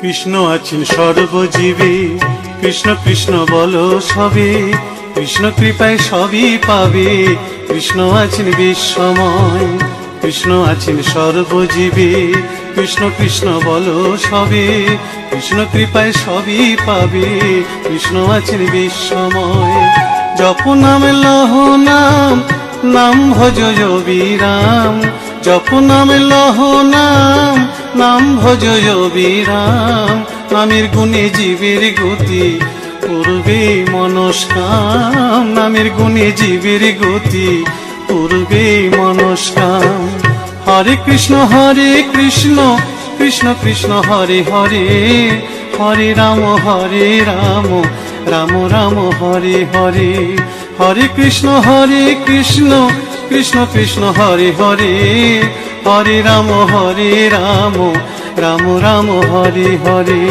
কৃষ্ণ আছেন সর্বজীবে, কৃষ্ণ কৃষ্ণ বলো সবে, কৃষ্ণ কৃপায় সবই পাবে। কৃষ্ণ আছেন বিশ্বময়, কৃষ্ণ আছেন সর্বজীবে, কৃষ্ণ কৃষ্ণ বলো সবে, কৃষ্ণ কৃপায় সবই পাবে। কৃষ্ণ আছেন বিশ্বময়। জপ নাম লহ নাম, নাম ভজ বিরাম। জপ নাম লহ নাম, নাম ভজ বিরাম। নামের গুণে জীবের গতি, পূর্বে মনস্কাম। নামের গুণে জীবের গতি, পূর্বে মনস্কাম। হরে কৃষ্ণ কৃষ্ণ কৃষ্ণ হরে হরে, হরে রাম রাম রাম হরে হরে। হরে কৃষ্ণ কৃষ্ণ কৃষ্ণ হরে হরে, হরে রাম রাম রাম হরে হরে।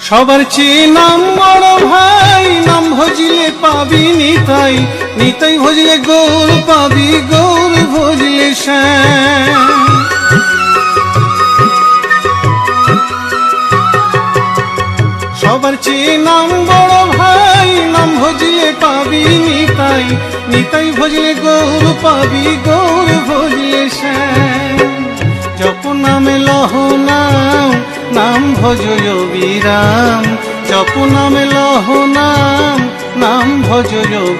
সবার চেয়ে নাম বড় ভাই, নাম ভজিলে পাবি নিতাই, নিতাই ভজিলে গৌর পাবি, গৌর ভজিলে শ্যাম। সবার চেয়ে নাম বড় ভাই, নাম ভজিলে পাবি নিতাই, নিতাই ভজিলে গৌর পাবি, গৌর ভজিলে শ্যাম। জপ নামে লহ নাম, নাম ভজ বিরাম। জপ নামে লহ নাম, নাম ভজ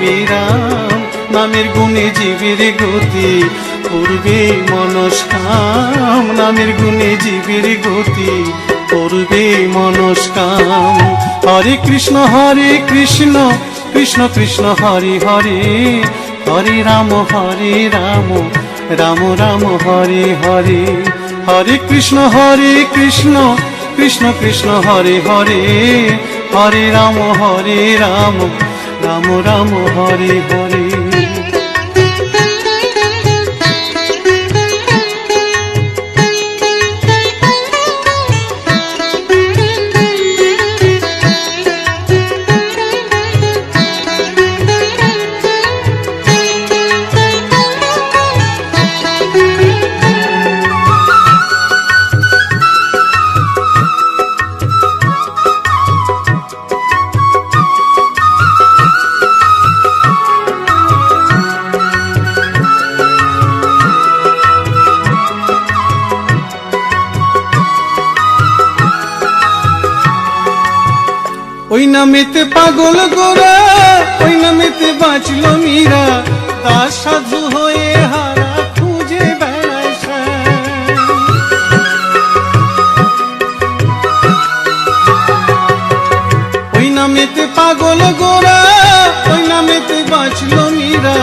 বিরাম। নামের গুণে জীবের গতি, পূর্বে মনস্কাম। নামের গুণে জীবের গতি, পূর্বে মনস্কাম। হরে কৃষ্ণ কৃষ্ণ কৃষ্ণ হরে হরে, হরে রাম রাম রাম হরে হরে। হরে কৃষ্ণ কৃষ্ণ কৃষ্ণ হরে হরে, হরে রাম রাম রাম হরে হরে। ওই নামেতে পাগল গোরা, ওই নামেতে বাঁচল মীরা। দাস সাধু হয়ে হারা খুঁজে বেড়ায় শ্যাম। ওই নামেতে পাগল গোরা, ওই নামেতে বাঁচল মীরা।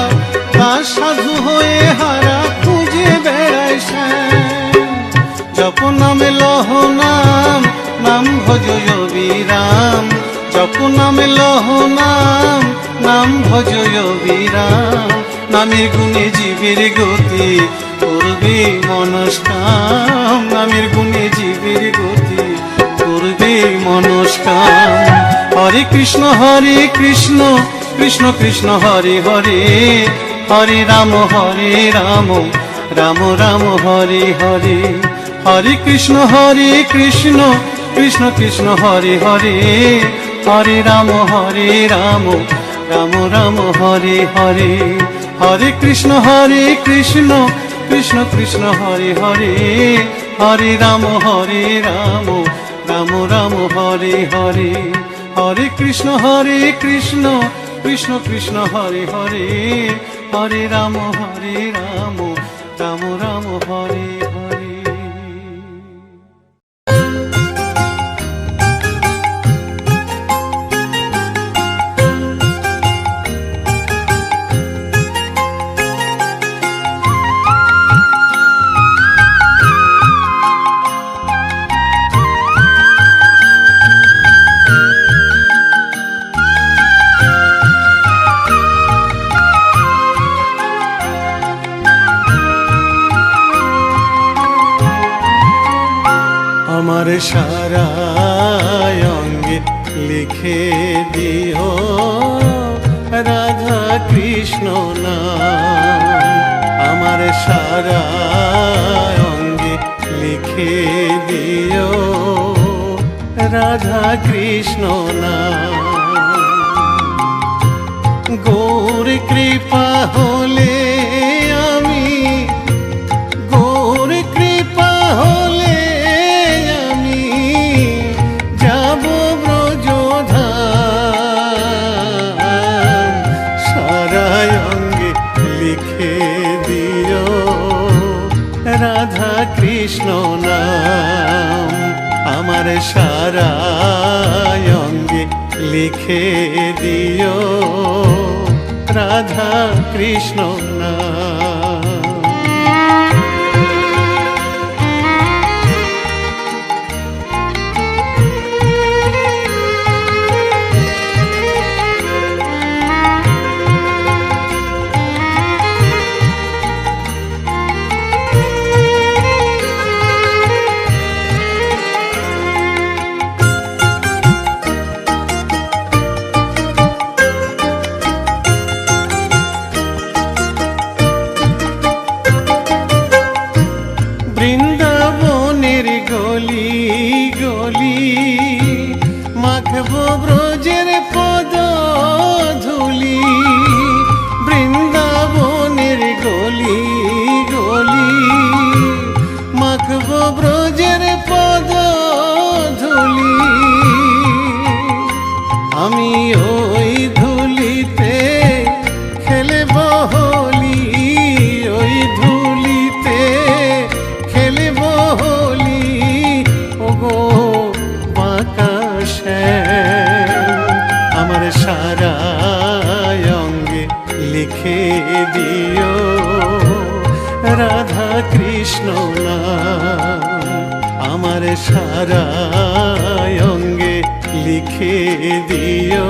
দাস সাধু হয়ে হারা খুঁজে বেড়ায় শ্যাম। জপ নামে লহ নাম, নাম ভজ বিরাম। জপ নামে লহ নাম, নাম ভজ বিরাম। নামের গুণে জীবের গতি, পূর্বে মনস্কাম। নামের গুণে জীবের গতি, পূর্বে মনস্কাম। হরে কৃষ্ণ কৃষ্ণ কৃষ্ণ হরে হরে, হরে রাম রাম রাম হরে হরে। হরে কৃষ্ণ কৃষ্ণ কৃষ্ণ হরে হরে, হরে রাম রাম রাম হরে হরে। হরে কৃষ্ণ কৃষ্ণ কৃষ্ণ হরে হরে, হরে রাম রাম রাম হরে হরে। হরে কৃষ্ণ কৃষ্ণ কৃষ্ণ হরে হরে, হরে রাম রাম রাম হরে হরে। আমার সারা অঙ্গে লিখে দিও রাধা কৃষ্ণ নাম। আমার সারা অঙ্গে লিখে দিও রাধা কৃষ্ণ নাম। গৌর কৃপা হলে আমি, গৌর কৃপা হলে আমি যাব ব্রজধাম। সারা অঙ্গে লিখে দিও রাধা কৃষ্ণ নাম। আমার সারা অঙ্গে লিখে দিও রাধা কৃষ্ণ নাম। বৃন্দাবনের গলি গলি মাখবো ব্রজের পদ ধুলি। বৃন্দাবনের গলি গলি মাখবো ব্রজের পদ ধুলি। আমি ওই ধুলিতে খেলব হোলি, ওই ধুলিতে খেলব হোলি। ওগো বাঁকা শ্যাম, আমার সারা অঙ্গে লিখে দিও রাধা কৃষ্ণ নাম। আমার সারা অঙ্গে লিখে দিও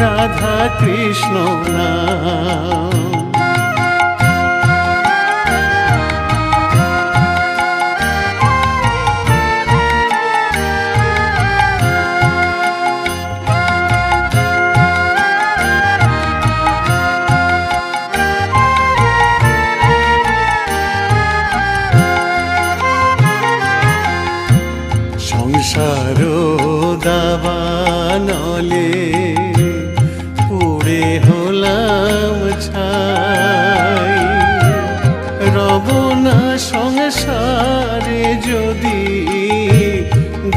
রাধা কৃষ্ণ নাম। সংসার দাবানলে পুড়ে হলাম ছাই। রব না সংসারে যদি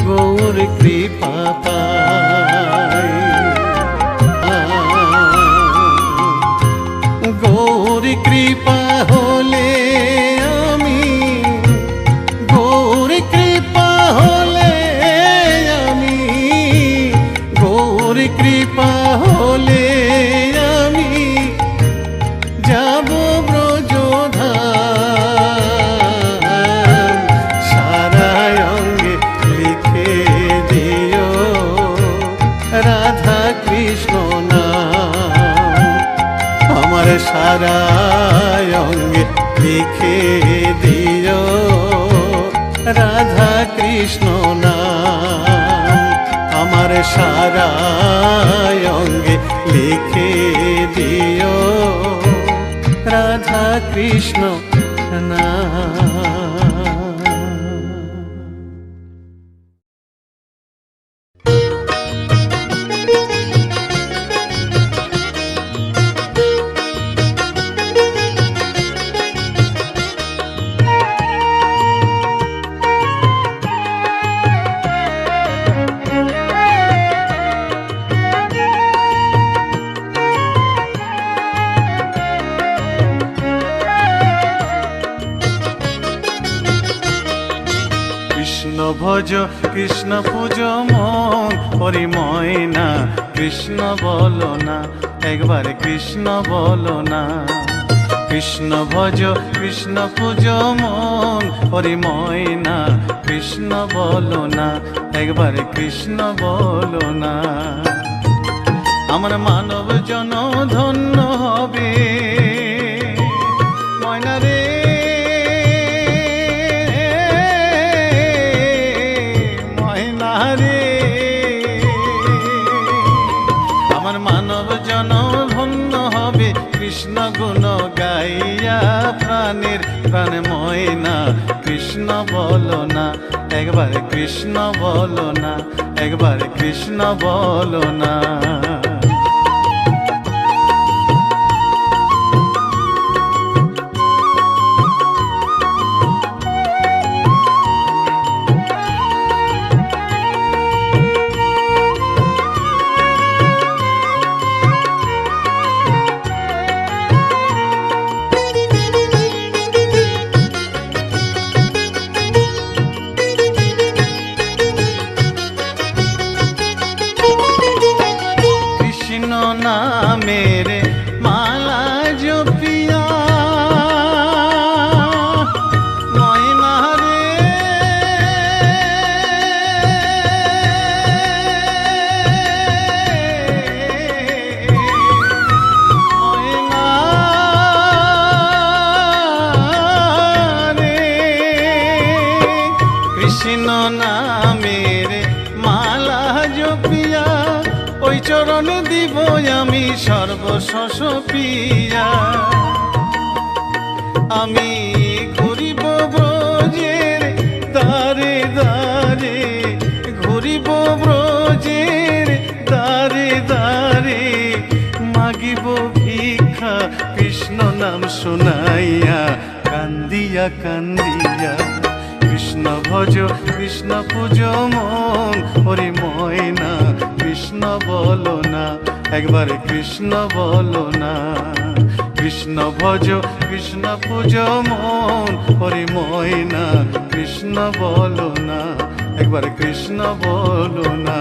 গৌর কৃপা পাই। গৌর কৃপা হলে আমি, গৌর কৃপা হলে আমি, গৌর কৃপা হলে আমি যাব ব্রজধাম। সারা অঙ্গে লিখে দিও রাধা কৃষ্ণ নাম। আমার সারা অঙ্গে লিখে দিও রাধা কৃষ্ণ নাম। আমার সারা অঙ্গে লিখে দিও রাধা কৃষ্ণ নাম। ভজ কৃষ্ণ পূজ মন পরিময় না। কৃষ্ণ বলো না, একবার কৃষ্ণ বলো না। কৃষ্ণ ভজ কৃষ্ণ পূজ মন পরিময় না। কৃষ্ণ বলো না, একবার কৃষ্ণ বলো না। আমার মানব জন ধন্য হবে ময়না রে। কৃষ্ণ বলো না, একবার কৃষ্ণ বলো না, একবার কৃষ্ণ বলো না। मेरे माला जो पिया मोइना रे मोइना रे कृष्ण नामेरे माला जो पिया ওই চরণে দিব আমি সর্বশস পিয়া। আমি ঘুরিব ব্রজের দ্বারে দ্বারে, ঘুরিব ব্রজের দ্বারে দ্বারে, মাগিব ভিক্ষা কৃষ্ণ নাম শুনাইয়া, কান্দিয়া কান্দিয়া। কৃষ্ণ ভজ কৃষ্ণ পূজ মন হরি ময়না, কৃষ্ণ বলো না, একবার কৃষ্ণ বলো না। কৃষ্ণ ভজ কৃষ্ণ পূজ মন হরি ময়না, কৃষ্ণ বলো না, একবার কৃষ্ণ বলো না।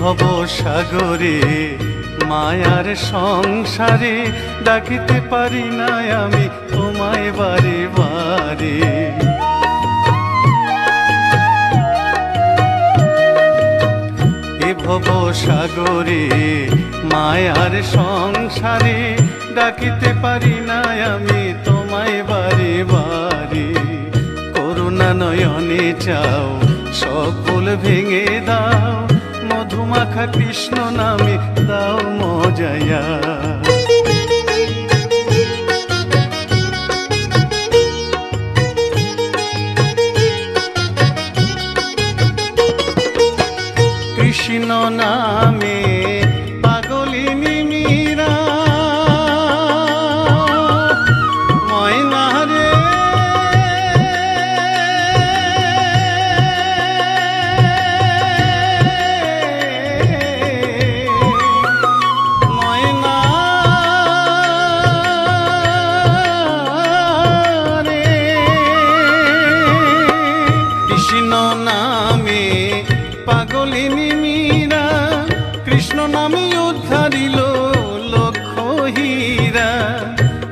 ভব সাগরে মায়ার সংসারে ডাকিতে পারি না আমি তোমায় বারে বারে। এ ভব সাগরে মায়ার সংসারে ডাকিতে পারি না আমি তোমায় বারে বারে। করুণা নয়নে চাও সকল ভেঙে দাও, মধুমাখা কৃষ্ণ নামে দাও মজায়া। কৃষ্ণ নামে পাগলিনী মীরা ময়না রে ময়না রে। কৃষ্ণ নামে পাগলিনী মীরা, কৃষ্ণ নামে উদ্ধারিল লক্ষ হীরা।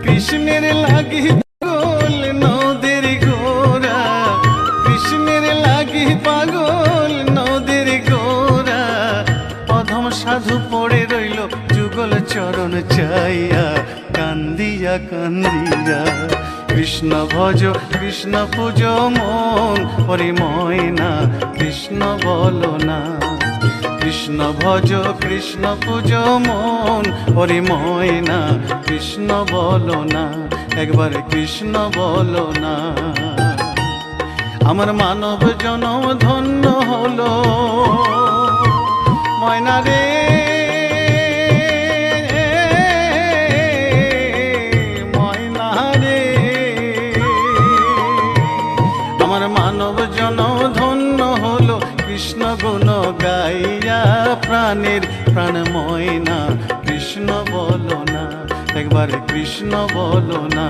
কৃষ্ণের লাগি পাগল নদের গোরা, কৃষ্ণের লাগি পাগল নদের গোরা। অধম সাধু পড়ে রইল যুগল চরণ চাইয়া, কান্দিয়া কান্দিয়া। কৃষ্ণ ভজ কৃষ্ণ পূজ মন হরি ময়না, কৃষ্ণ বলো না। কৃষ্ণ ভজ কৃষ্ণ পূজ মন হরি ময়না, কৃষ্ণ বলো না, একবার কৃষ্ণ বলো না। আমার মানব জনম ধন্য হলো ময়না রে ময়না রে। আমার মানব জনম ধন্য হলো কৃষ্ণ গুণ গাইয়া, প্রাণের প্রাণ ময়না, কৃষ্ণ বলো না, একবার কৃষ্ণ বলো না।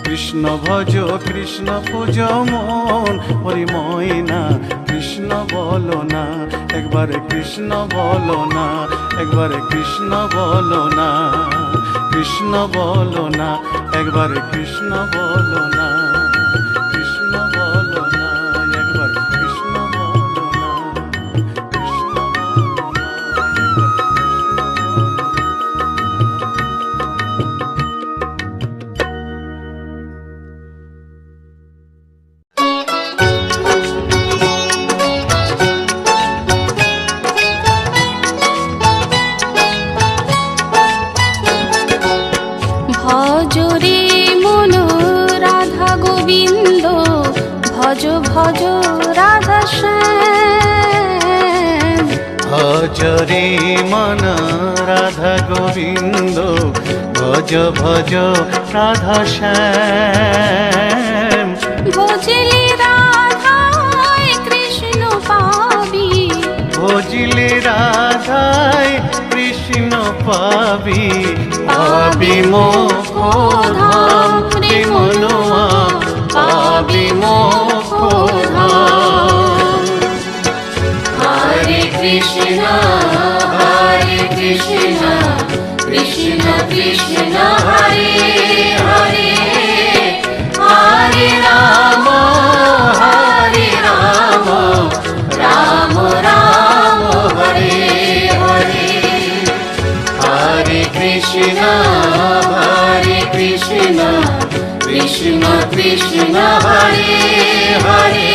কৃষ্ণ ভজ কৃষ্ণ পূজ মন হরি ময়না, কৃষ্ণ বলো না, একবার কৃষ্ণ বলো না, একবার কৃষ্ণ বলো না। কৃষ্ণ বলো না, একবার কৃষ্ণ বলো না। কৃষ্ণ বলো না, একবার কৃষ্ণ বলো না। কৃষ্ণ বলো না, একবার কৃষ্ণ বলো না। রে মন রাধা গোবিন্দ, ভজ ভজ রাধা শ্যাম। ভজলে রাধায় কৃষ্ণ পাবি, ভজিলে রাধায় কৃষ্ণ পাবি, পাবি মোক্ষ ধাম রে মনুয়া, পাবি মোক্ষ ধাম। হরে কৃষ্ণ হরে কৃষ্ণ কৃষ্ণ কৃষ্ণ হরে হরে, হরে রাম রাম রাম হরে হরে। হরে কৃষ্ণ কৃষ্ণ কৃষ্ণ হরে হরে,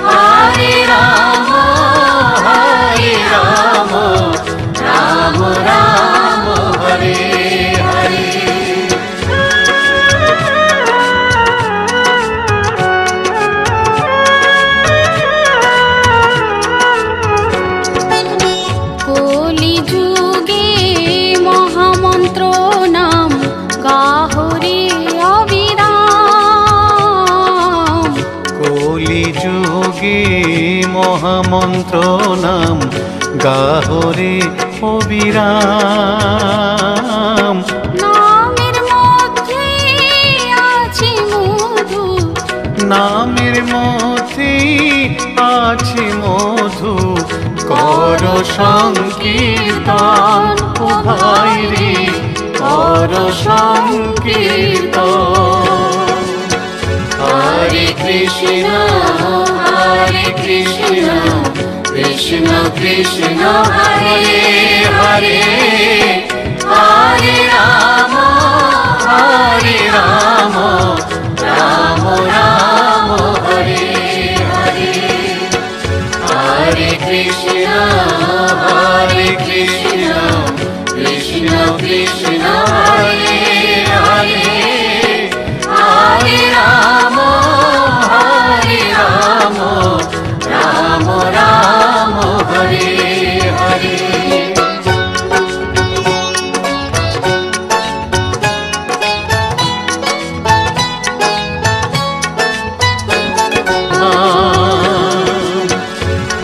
হরে রাম রাম রাম হরে হরে। কলি যুগে মহামন্ত্র নাম গাহরে অবিরাম। কলি যুগে মহামন্ত্র নাম গাহরে অবিরাম। নামের মধ্যে আছে মধু, নামের মধ্যে আছে মধু, কর সংকীর্তন ও ভাই রে, কর সংকীর্তন। হরে কৃষ্ণ কৃষ্ণ কৃষ্ণ হরে হরে, হরে রাম রাম রাম হরে হরে। হরে কৃষ্ণ কৃষ্ণ কৃষ্ণ হরে হরে, হরে রাম রাম রাম হরে হরে।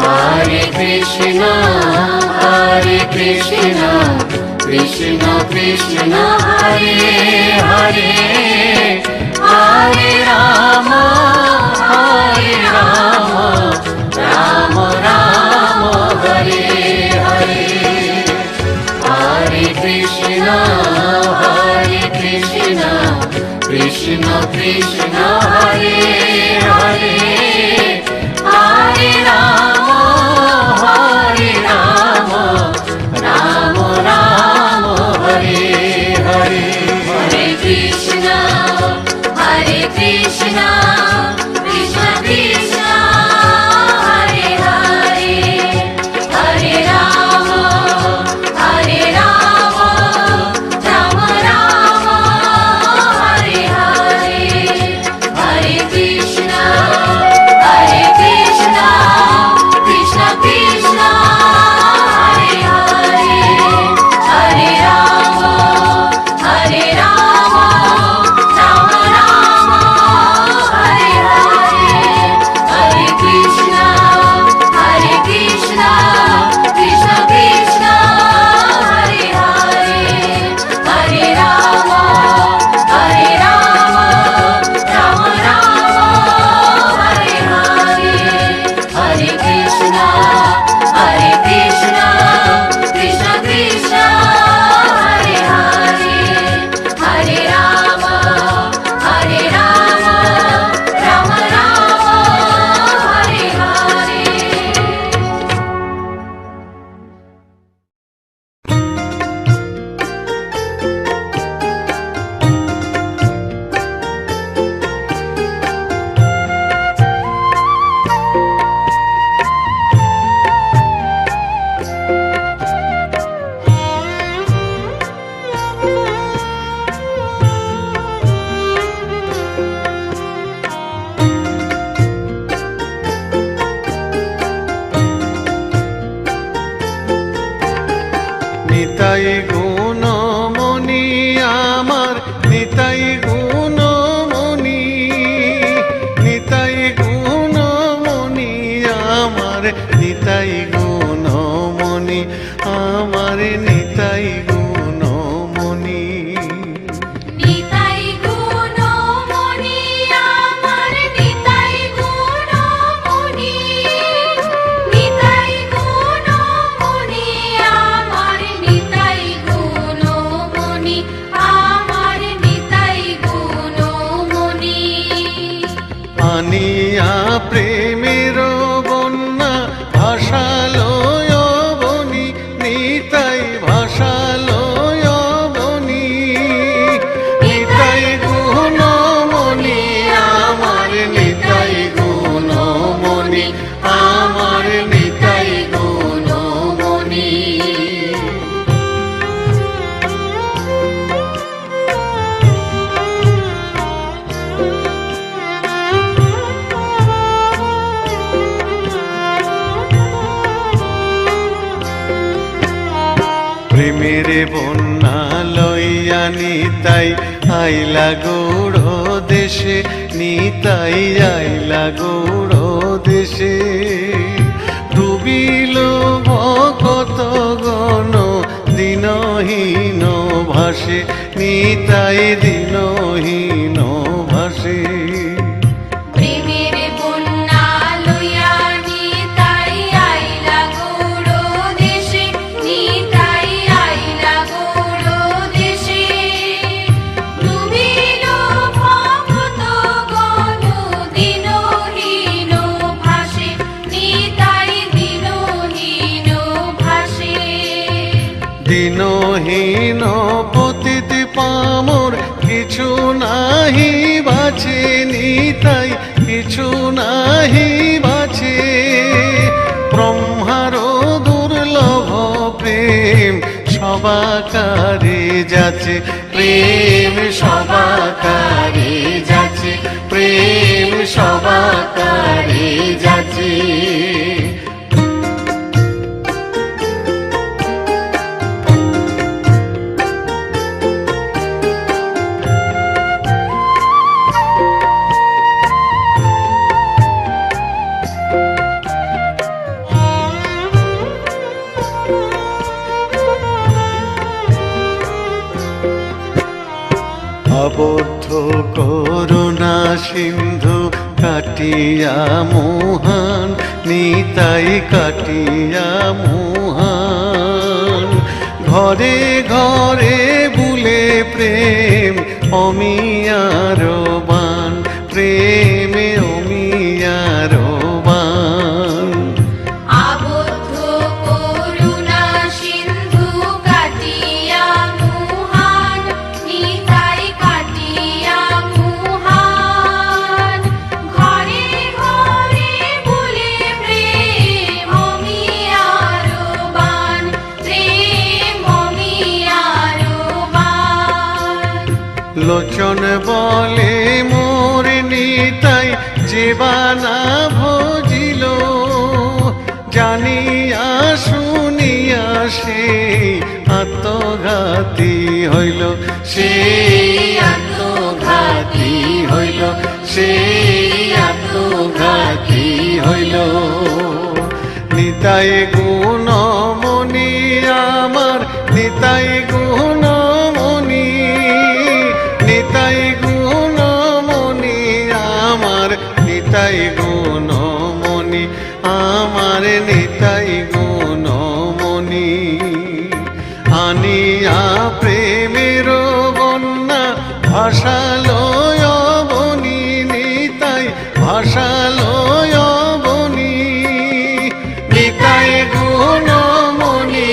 হরে কৃষ্ণ কৃষ্ণ কৃষ্ণ হরে হরে, হরে রাম রাম রাম হরে হরে। হরে কৃষ্ণ কৃষ্ণ কৃষ্ণ হরে হরে, হরে রাম রাম রাম হরে হরে। হরে কৃষ্ণ কৃষ্ণ কৃষ্ণ হরে হরে, হরে রাম রাম রাম হরে হরে। হরে কৃষ্ণ নিতাই গুণমণি আমার নিতাই গুণমণি, নিতাই গুণমণি আমার নিতাই গুণমণি, আমার নিতাই গুণমণি। নিতাই গুণমণি আমার নিতাই গুণমণি, নিতাই গুণমণি আমার নিতাই গুণমণি, আমার নিতাই গুণমণি। আনিয়া প্রেমের বন্যা ভাষালয় বনি, নিতাই ভাষালয় বনি, নিতাই গুণমণি আমার নিতাই গুণমণি, আমার নিতাই গুণমণি। প্রেমের বন্যা লইয়া নিতাই আইলা গৌড় দেশে, নিতাই আইলা গৌড় দেশে। ডুবিল ভকত গণ দিনহীন ভাসে, নিতাই দিনহীন ভাসে। প্রেমের বন্যা লইয়া নিতাই আইলা গৌড় দেশে, নিতাই আইলা গৌড় দেশে। ডুবিল ভক্ত গণ দিনহীন ভাসে, নিতাই দিনহীন ভাসে। দিনহীন পতিত পামর কিছু নাহি বাছে, নিতাই কিছু নাহি বাছে। ব্রহ্মার দুর্লভ প্রেম সবাকারে যাচ্ছে, প্রেম সবাকারে যাচ্ছে, প্রেম সবাকারে যাচ্ছে। আবদ্ধ করুণা সিন্ধু কাটিয়া মোহন, নিতাই কাটিয়া মোহন। ঘরে ঘরে বুলে প্রেম অমিয়ার বান, প্রেমে অমিয়ার বান। আবদ্ধ করুণা সিন্ধু কাটিয়া মুহান, নিতাই কাটিয়া মুহান। ঘরে ঘরে বলে প্রেম অমিয়ার বান, প্রেম অমিয়ার বান। লোচন বলে মোর নিতাই জীবানা ভজিল, জানিয়া শুনিয়া সে আত্মঘাতী হইল, সেই আত্মঘাতী হইল, সেই আত্মঘাতী হইল। নিতাই গুণমণি আমার নিতাই গুণমণি, নিতাই গুণমণি আমার নিতাই গুণমণি, আমার নিতাই গুণমণি। আনিয়া প্রেমের বন্যা ভাষালয় বনি, নিতাই ভাষালয় বনি, নিতাই গুণমণি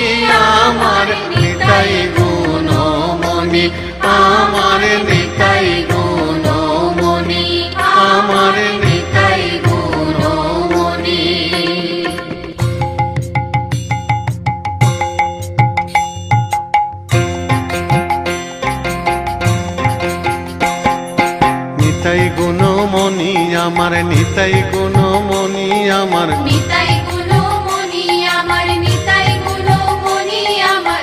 আমার নিতাই গুণমণি, আমার নিতাই গুণমণি, আমার নিতাই গুণমণি। নিতাই গুণমণি আমার নিতাই গুণমণি, আমার নিতাই গুণমণি আমার নিতাই গুণমণি আমার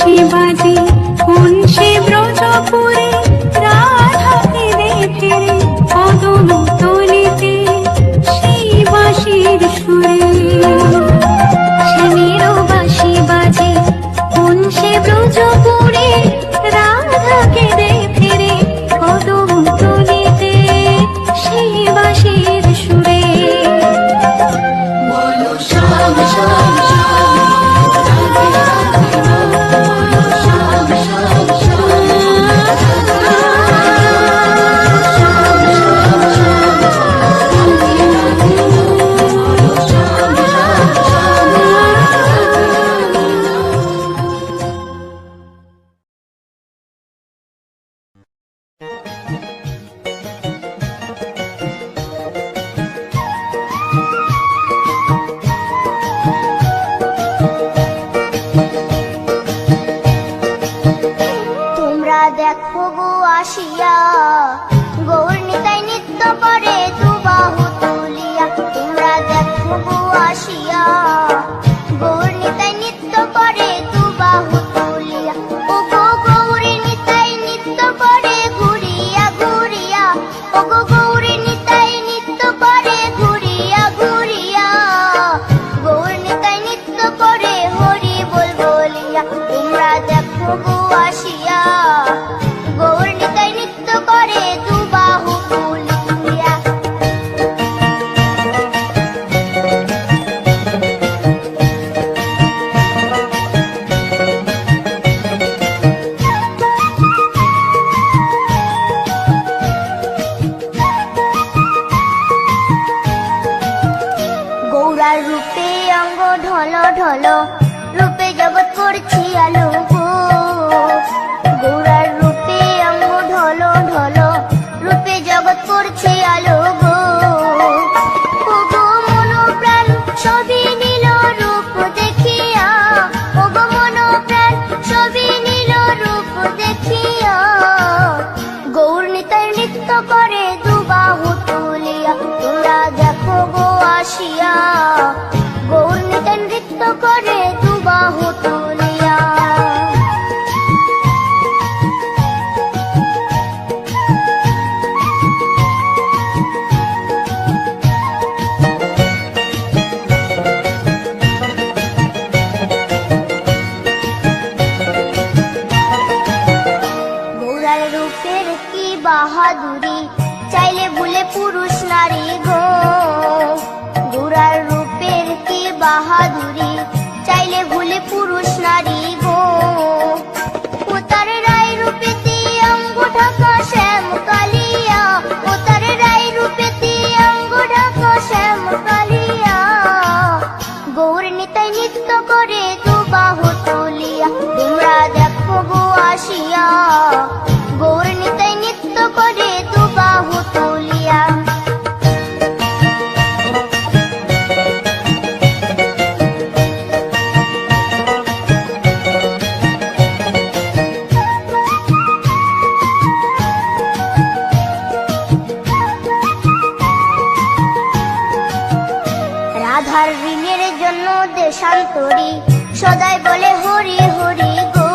বাঁশি বাজে কোন সে ব্রজপুরে রাধা ফিরে ফিরে কদম তলিতে সেই বাঁশির সুরে শ্যামের বাঁশি বাজে কোন সে ব্রজপুরে রাধা ফিরে ফিরে কদম তলিতে সেই বাঁশির সুরে বলো শ্যাম শ্যাম শ্যাম রাধে রাধে বলো শ্যাম শ্যাম শ্যাম তোমরা দেখো গো আসিয়া গৌর নিতাই নৃত্য করে দুবাহু তুলিয়া তোমরা দেখো গো আসিয়া গৌর নিতাই নৃত্য করে দুবাহু তুলিয়া ও গো গৌরী নিতাই নৃত্য করে ঘুরিয়া ঘুরিয়া ও গো গৌরী নিতাই নৃত্য করে ঘুরিয়া ঘুরিয়া গৌর নিতাই নৃত্য করে হরি বল বলিয়া তোমরা দেখো গো আসিয়া গৌর নিতাই নৃত্য করে দুবাহু তুলিয়া গৌরার রূপে অঙ্গ ঢল ঢল রূপে জগৎ করছি আলো গো গৌরার রূপে অঙ্গ ঢল ঢল রূপে জগৎ করছি আলো গো ও গো মন প্রাণ সবই নীল রূপ দেখিয়া ও গো মন প্রাণ সবই নীল রূপ দেখিয়া গৌর নিতাই নৃত্য করে দুবাহু তুলিয়া তোমরা দেখো গো আসিয়া গৌর নিতাই নৃত্য করে দুবাহু তুলিয়া গৌরার রূপের কি বাহাদুরি চাইলে ভুলে পুরুষ নারী গো গৌরার রূপের কি বাহাদুরি চাইলে ভুলে পুরুষ নারী গো ও তার রায় রূপেতে অঙ্গ ঢাকা শ্যাম কালিয়া ও তার রায় রূপেতে অঙ্গ ঢাকা শ্যাম কালিয়া গৌর নিতাই নৃত্য করে দুবাহু তুলিয়া তোমরা দেখো গো আসিয়া গৌর নিতাই নৃত্য করে দুবাহু তুলিয়া রাধার ঋণের জন্য দেশান্তরী সদাই বলে হরি হরি গো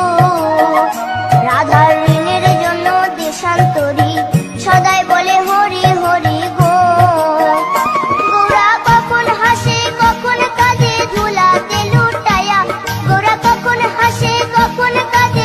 রাধার ঋণের জন্য দেশান্তরী সদাই বলে হরি হরি গো গৌরা কখন হাসে কখন কাঁদে ধুলাতে লুটায়া গৌরা কখন হাসে কখন কাঁদে